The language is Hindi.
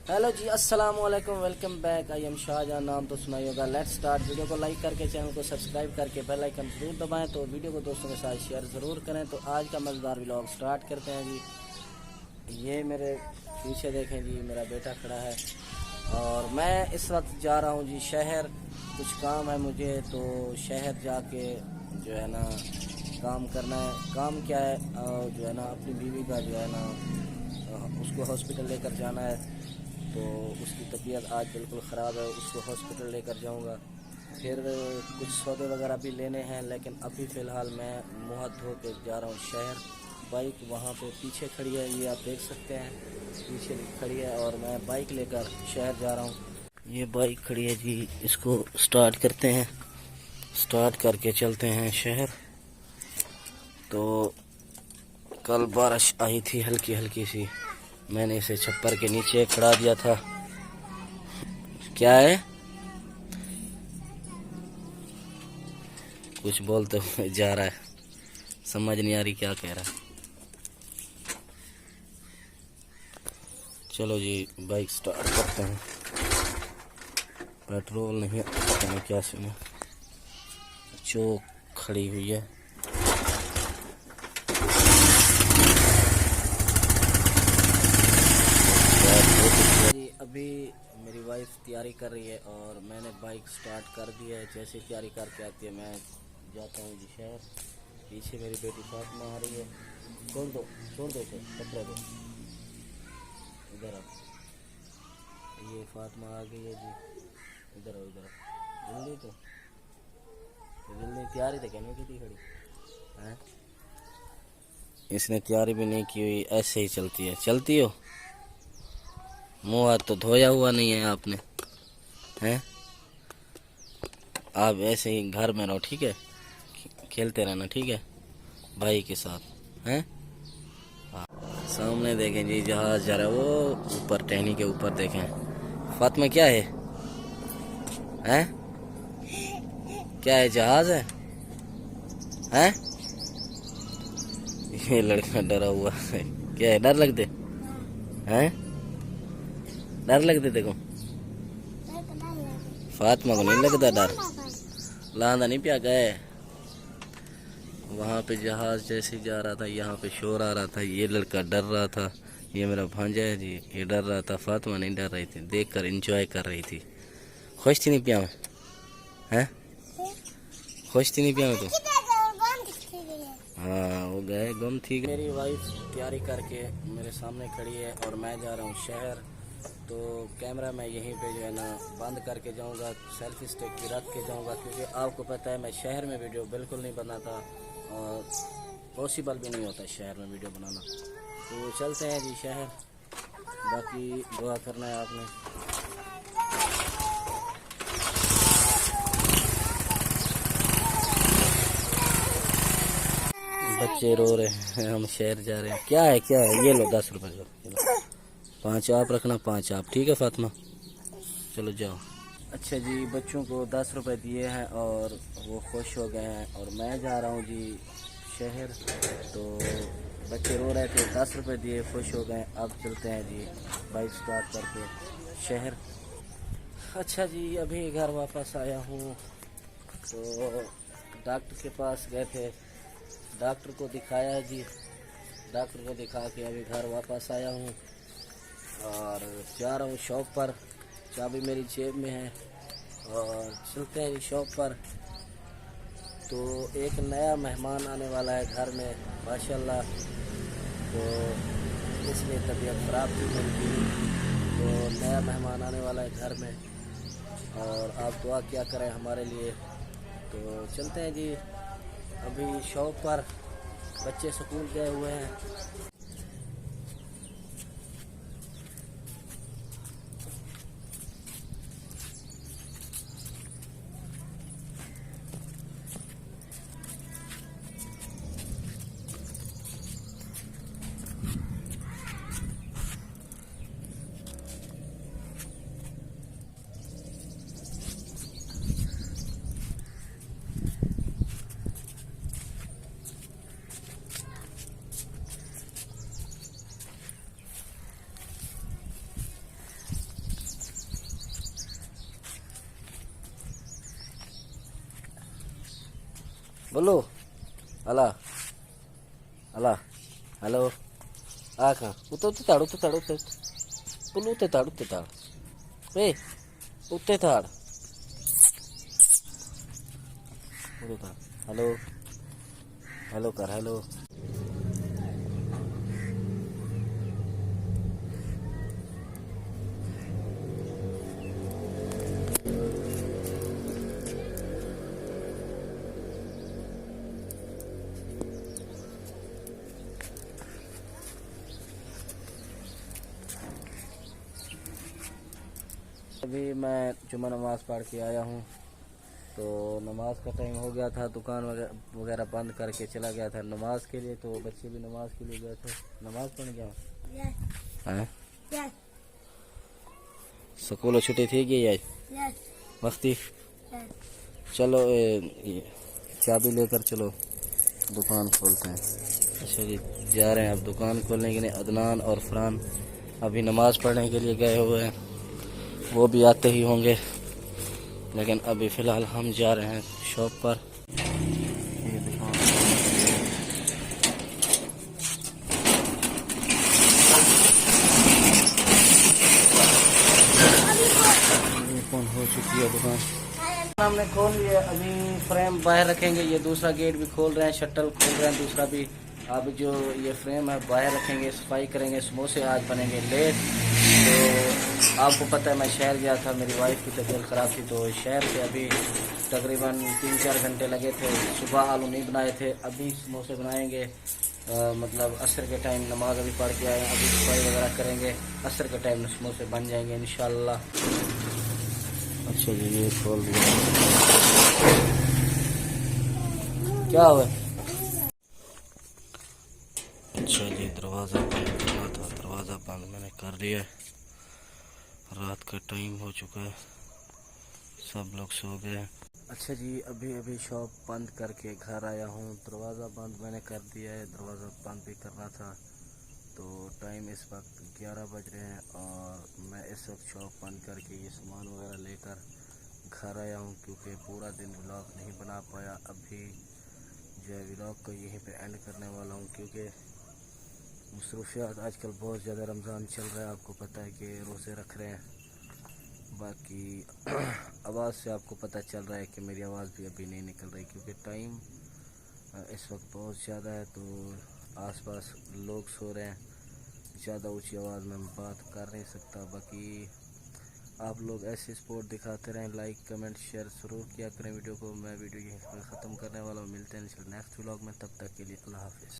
हेलो जी, अस्सलाम वालेकुम, welcome back. I am Shahjahan, नाम तो सुना ही होगा। Let's start. वीडियो को लाइक करके चैनल को सब्सक्राइब करके बेल आइकन जरूर दबाएं। तो वीडियो को दोस्तों के साथ शेयर ज़रूर करें। तो आज का मज़ेदार व्लॉग स्टार्ट करते हैं जी। ये मेरे पीछे देखें जी, मेरा बेटा खड़ा है और मैं इस वक्त जा रहा हूँ जी शहर। कुछ काम है मुझे, तो शहर जाके जो है ना काम करना है। काम क्या है, जो है ना अपनी बीवी का जो है ना उसको हॉस्पिटल लेकर जाना है। तो उसकी तबीयत आज बिल्कुल ख़राब है, उसको हॉस्पिटल लेकर जाऊंगा। फिर कुछ सौदे वगैरह भी लेने हैं, लेकिन अभी फ़िलहाल मैं मुँह हाथ धो के जा रहा हूँ शहर। बाइक वहाँ पे पीछे खड़ी है, ये आप देख सकते हैं, पीछे खड़ी है और मैं बाइक लेकर शहर जा रहा हूँ। ये बाइक खड़ी है जी, इसको स्टार्ट करते हैं, स्टार्ट करके चलते हैं शहर। तो कल बारिश आई थी हल्की हल्की सी, मैंने इसे छप्पर के नीचे खड़ा दिया था। क्या है, कुछ बोलते हुए जा रहा है, समझ नहीं आ रही क्या कह रहा है। चलो जी बाइक स्टार्ट करते हैं। पेट्रोल नहीं, पता नहीं क्या सीन है, चौक खड़ी हुई है। अभी मेरी वाइफ तैयारी कर रही है और मैंने बाइक स्टार्ट कर दी है। जैसे तैयारी करके आती है मैं जाता हूँ जी शहर। पीछे मेरी बेटी फातिमा आ रही है। छोड़ दो इसे, कपड़े दो, इधर आओ। ये फातिमा आ गई है जी, इधर आओ, इधर आओ जल्दी। तो जल्दी तैयारी तो कहने की थी खड़ी है, इसने तैयारी भी नहीं की हुई, ऐसे ही चलती है। चलती हो, मुँह हाथ तो धोया हुआ नहीं है आपने, हैं? आप ऐसे ही घर में रहो, ठीक है, खेलते रहना, ठीक है, भाई के साथ, हैं? सामने देखें जी जहाज जा रहा है, वो ऊपर टहनी के ऊपर देखें। फातिमा क्या है, हैं? क्या है, जहाज है, हैं? ये लड़का डरा हुआ है। क्या है, डर लगते हैं? डर लगते देखो, फातिमा को नहीं लगता डर, लांदा नहीं पिया गए। वहाँ पे जहाज जैसे जा रहा था, यहाँ पे शोर आ रहा था, ये लड़का डर रहा था। ये मेरा भांजा है जी, ये डर रहा था, फातिमा नहीं डर रही थी, देखकर एंजॉय कर रही थी। खुश थी नहीं पिया में, हैं? खुश थी नहीं पिया में तो? हाँ वो गए गुम थी। मेरी वाइफ तैयारी करके मेरे सामने खड़ी है और मैं जा रहा हूँ शहर। तो कैमरा मैं यहीं पे जो है ना बंद करके जाऊंगा, सेल्फी स्टिक भी रख के जाऊंगा, क्योंकि आपको पता है मैं शहर में वीडियो बिल्कुल नहीं बनाता और पॉसिबल भी नहीं होता शहर में वीडियो बनाना। तो चलते हैं जी शहर, बाकी दुआ करना है आपने। बच्चे रो रहे हैं, हम शहर जा रहे हैं। क्या है, क्या है, ये लो 10 रुपए का, 5 आप रखना, 5 आप, ठीक है फातिमा, चलो जाओ। अच्छा जी, बच्चों को 10 रुपए दिए हैं और वो खुश हो गए हैं और मैं जा रहा हूँ जी शहर। तो बच्चे रो रहे थे, 10 रुपए दिए, खुश हो गए। अब चलते हैं जी बाइक स्टार्ट करके शहर। अच्छा जी, अभी घर वापस आया हूँ। तो डॉक्टर के पास गए थे, डॉक्टर को दिखाया है जी, डॉक्टर को दिखा के अभी घर वापस आया हूँ और जा रहा हूँ शॉप पर। चाबी मेरी जेब में है और चलते हैं शॉप पर। तो एक नया मेहमान आने वाला है घर में माशाल्लाह, तो इसलिए तबीयत ख़राब थी मेरी। तो नया मेहमान आने वाला है घर में और आप दुआ क्या करें हमारे लिए। तो चलते हैं जी अभी शॉप पर, बच्चे स्कूल गए हुए हैं। बोलो अला अला हेलो आखा उते ताड़ पुल उते ताड़ ए उते ताड़ हेलो हेलो कर हेलो अभी मैं जुम्मा नमाज़ पढ़ के आया हूँ। तो नमाज का टाइम हो गया था, दुकान वगैरह बंद करके चला गया था नमाज के लिए। तो बच्चे भी नमाज के लिए गए थे। नमाज पढ़ने गया स्कूल छुट्टी थी कि आज मस्ती। चलो चाबी लेकर चलो दुकान खोलते हैं। अच्छा जी जा रहे हैं अब दुकान खोलने के लिए। अदनान और फरहान अभी नमाज पढ़ने के लिए गए हुए हैं, वो भी आते ही होंगे, लेकिन अभी फ़िलहाल हम जा रहे हैं शॉप पर। ये दुकान ओपन हो चुकी है दुकान, हमने खोल लिया। अभी फ्रेम बाहर रखेंगे, ये दूसरा गेट भी खोल रहे हैं, शटल खोल रहे हैं दूसरा भी। अब जो ये फ्रेम है बाहर रखेंगे, सफाई करेंगे। समोसे आज बनेंगे लेट। तो आपको पता है मैं शहर गया था, मेरी वाइफ की तबीयत ख़राब थी, तो शहर से अभी तकरीबन 3-4 घंटे लगे थे। सुबह आलू नहीं बनाए थे, अभी समोसे बनाएंगे। मतलब असर के टाइम नमाज अभी पढ़ के आए हैं, अभी सफाई वगैरह करेंगे, असर के टाइम समोसे बन जाएंगे इंशाल्लाह। अच्छा जी ये खोल दिया, क्या हुआ? अच्छा जी दरवाज़ा बंद करना था, दरवाज़ा बंद मैंने कर दिया। रात का टाइम हो चुका है, सब लोग सो गए। अच्छा जी अभी शॉप बंद करके घर आया हूँ। दरवाज़ा बंद मैंने कर दिया है, दरवाज़ा बंद भी करना था। तो टाइम इस वक्त 11 बज रहे हैं और मैं इस वक्त शॉप बंद करके ये सामान वगैरह लेकर घर आया हूँ, क्योंकि पूरा दिन व्लॉग नहीं बना पाया। अभी जो है व्लॉग को यहीं पे एंड करने वाला हूँ, क्योंकि मसरूफियात आजकल बहुत ज़्यादा। रमज़ान चल रहा है, आपको पता है कि रोज़े रख रहे हैं। बाकी आवाज़ से आपको पता चल रहा है कि मेरी आवाज़ भी अभी नहीं निकल रही, क्योंकि टाइम इस वक्त बहुत ज़्यादा है। तो आसपास लोग सो रहे हैं, ज़्यादा ऊंची आवाज़ में बात कर नहीं सकता। बाकी आप लोग ऐसे सपोर्ट दिखाते रहें, लाइक कमेंट शेयर ज़रूर किया करें वीडियो को। मैं वीडियो यहीं पर ख़त्म करने वाला हूँ, मिलते हैं नेक्स्ट व्लॉग में, तब तक के लिए अल्लाह हाफ़िज़।